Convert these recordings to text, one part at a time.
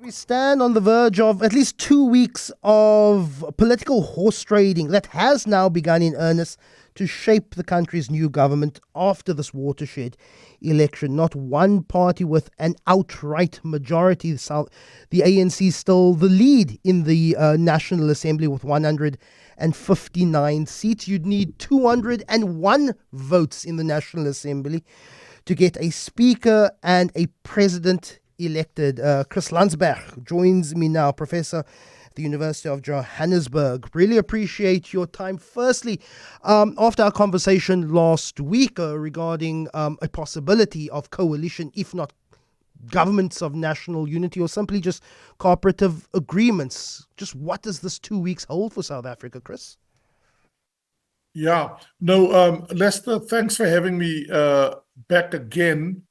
We stand on the verge of at least 2 weeks of political horse trading that has now begun in earnest to shape the country's new government after this watershed election. Not one party with an outright majority. The ANC still the lead in the National Assembly with 159 seats. You'd need 201 votes in the National Assembly to get a speaker and a president elected. Chris Landsberg joins me now, professor at the University of Johannesburg. Really appreciate your time. Firstly, after our conversation last week regarding a possibility of coalition, if not governments of national unity or simply just cooperative agreements, just what does this 2 weeks hold for South Africa, Chris? Yeah, no, Lester, thanks for having me back again.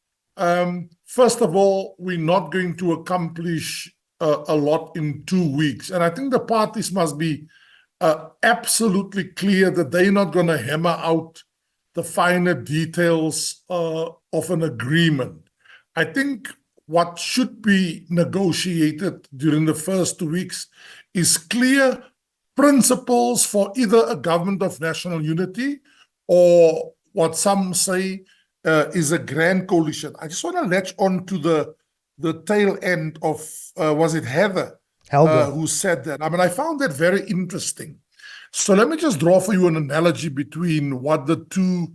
First of all, we're not going to accomplish a lot in 2 weeks. And I think the parties must be absolutely clear that they're not going to hammer out the finer details of an agreement. I think what should be negotiated during the first 2 weeks is clear principles for either a government of national unity or what some say is a grand coalition. I just want to latch on to the tail end of, was it Heather who said that? I mean, I found that very interesting. So let me just draw for you an analogy between what the two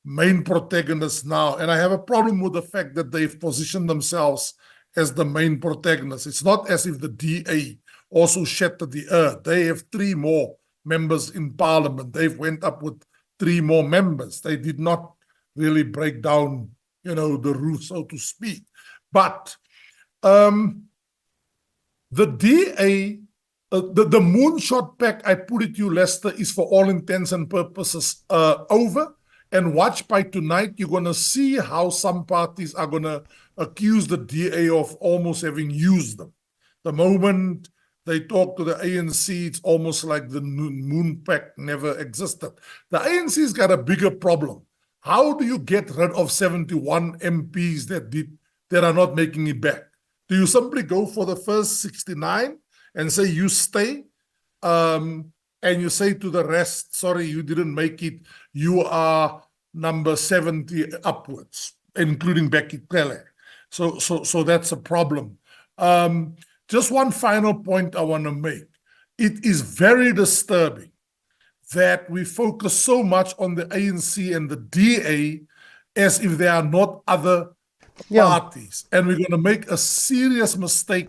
main protagonists now, and I have a problem with the fact that they've positioned themselves as the main protagonists. It's not as if the DA also shattered the earth. They have 3 more members in parliament. They've went up with 3 more members. They did not really break down, the roof, so to speak. But the DA, the moonshot pack, I put it to you, Lester, is for all intents and purposes over. And watch by tonight, you're going to see how some parties are going to accuse the DA of almost having used them. The moment they talk to the ANC, it's almost like the moon pact never existed. The ANC's got a bigger problem. How do you get rid of 71 MPs that are not making it back? Do you simply go for the first 69 and say you stay, and you say to the rest, sorry, you didn't make it, you are number 70 upwards, including Becky Cele. So that's a problem. Just one final point I want to make. It is very disturbing that we focus so much on the ANC and the DA as if there are not other parties. And we're going to make a serious mistake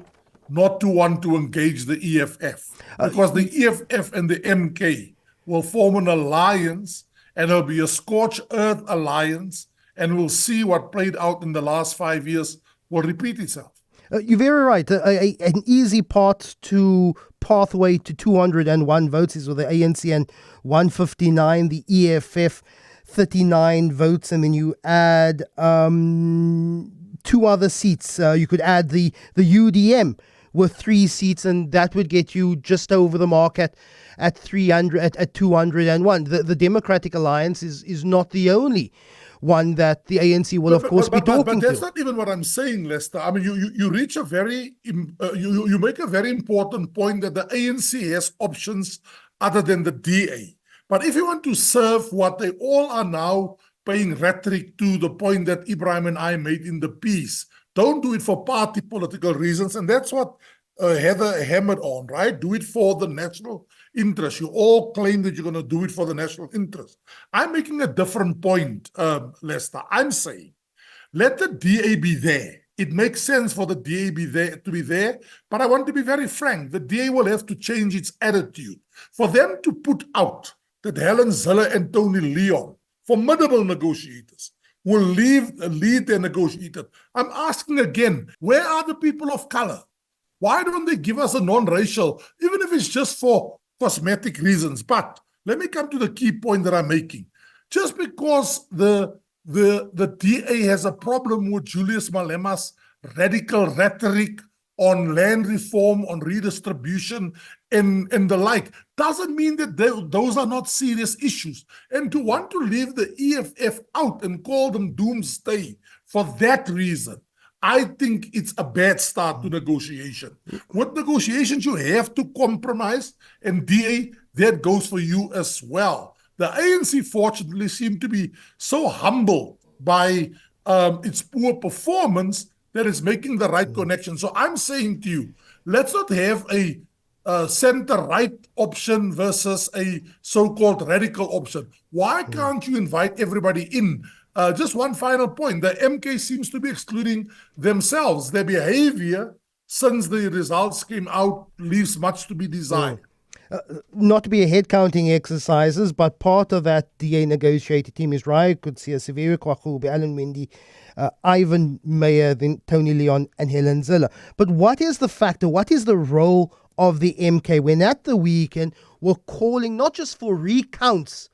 not to want to engage the EFF. Because the EFF and the MK will form an alliance, and it'll be a scorched earth alliance, and we'll see what played out in the last 5 years will repeat itself. You're very right. An easy pathway to 201 votes is with the ANC and 159, the EFF 39 votes, and then you add 2 other seats. You could add the UDM with 3 seats, and that would get you just over the mark at 300 at 201. The Democratic Alliance is not the only one that the ANC will, of course, be talking to. But that's not even what I'm saying, Lester. I mean, you reach a very, you make a very important point that the ANC has options other than the DA. But if you want to serve what they all are now paying rhetoric to, the point that Ibrahim and I made in the piece, don't do it for party political reasons. And that's what Heather hammered on, right? Do it for the national interest. You all claim that you're going to do it for the national interest. I'm making a different point, Lester. I'm saying, let the DA be there. It makes sense for the DA to be there, but I want to be very frank. The DA will have to change its attitude. For them to put out that Helen Zille and Tony Leon, formidable negotiators, will lead their negotiators. I'm asking again, where are the people of color? Why don't they give us a non-racial, even if it's just for cosmetic reasons? But let me come to the key point that I'm making. Just because the DA has a problem with Julius Malema's radical rhetoric on land reform, on redistribution, and the like, doesn't mean that those are not serious issues. And to want to leave the EFF out and call them doomsday for that reason, I think it's a bad start to negotiation. With negotiations, you have to compromise, and DA, that goes for you as well. The ANC, fortunately, seem to be so humble by its poor performance that it's making the right connection. So I'm saying to you, let's not have a center-right option versus a so-called radical option. Why can't you invite everybody in? Just one final point. The MK seems to be excluding themselves. Their behavior since the results came out leaves much to be desired. Not to be a head counting exercises, but part of that DA negotiated team is Raya Kutsia, Kwakube, Alan Windy, Ivan Meyer, then Tony Leon and Helen Ziller. But what is the factor? What is the role of the MK when at the weekend we're calling not just for recounts,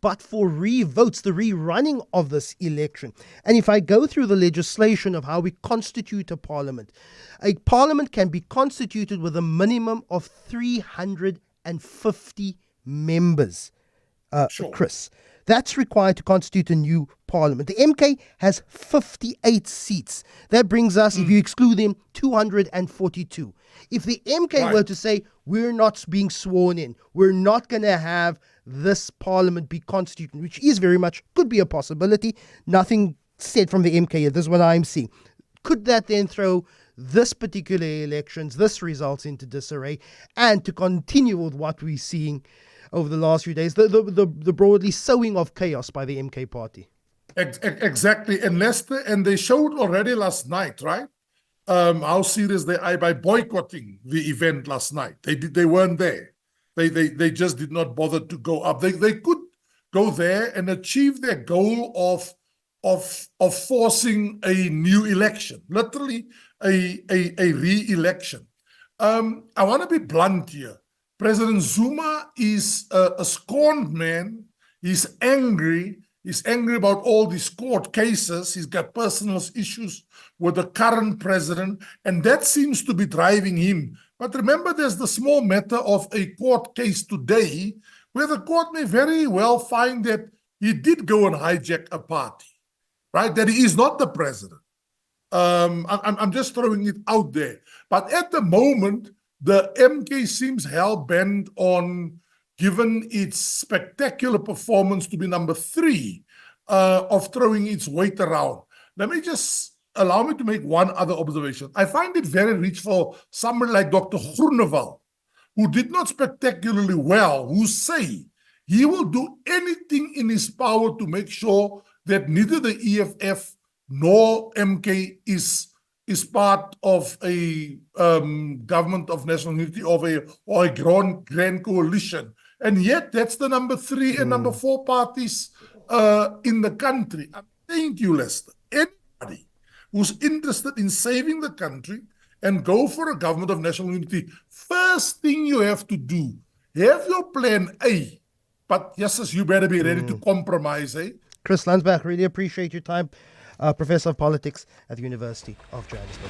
but for re-votes, the rerunning of this election? And if I go through the legislation of how we constitute a parliament can be constituted with a minimum of 350 members, Sure. Chris. That's required to constitute a new parliament. The MK has 58 seats. That brings us, if you exclude them, 242. If the MK were to say, we're not being sworn in, we're not going to have this parliament be constituted, which is very much, could be a possibility. Nothing said from the MK yet. This is what I'm seeing. Could that then throw this particular elections, this results into disarray, and to continue with what we're seeing over the last few days, the broadly sowing of chaos by the MK party? Exactly. And Leicester, and they showed already last night, right? How serious they are by boycotting the event last night. They weren't there. They just did not bother to go up. They could go there and achieve their goal of forcing a new election, literally a re-election. I want to be blunt here. President Zuma is a scorned man. He's angry. He's angry about all these court cases. He's got personal issues with the current president, and that seems to be driving him. But remember, there's the small matter of a court case today where the court may very well find that he did go and hijack a party, right? That he is not the president. I'm just throwing it out there. But at the moment, the MK seems hell-bent on, given its spectacular performance, to be number 3 of throwing its weight around. Allow me to make one other observation. I find it very rich for someone like Dr. Groenewald, who did not spectacularly well, who say he will do anything in his power to make sure that neither the EFF nor MK is part of a government of national unity or a grand coalition. And yet that's the number 3 and number 4 parties in the country. I'm saying to you, Lester, anybody who's interested in saving the country and go for a government of national unity, first thing you have to do, have your plan A. But yes, you better be ready to compromise, eh? Chris Landsberg, really appreciate your time. Professor of Politics at the University of Johannesburg.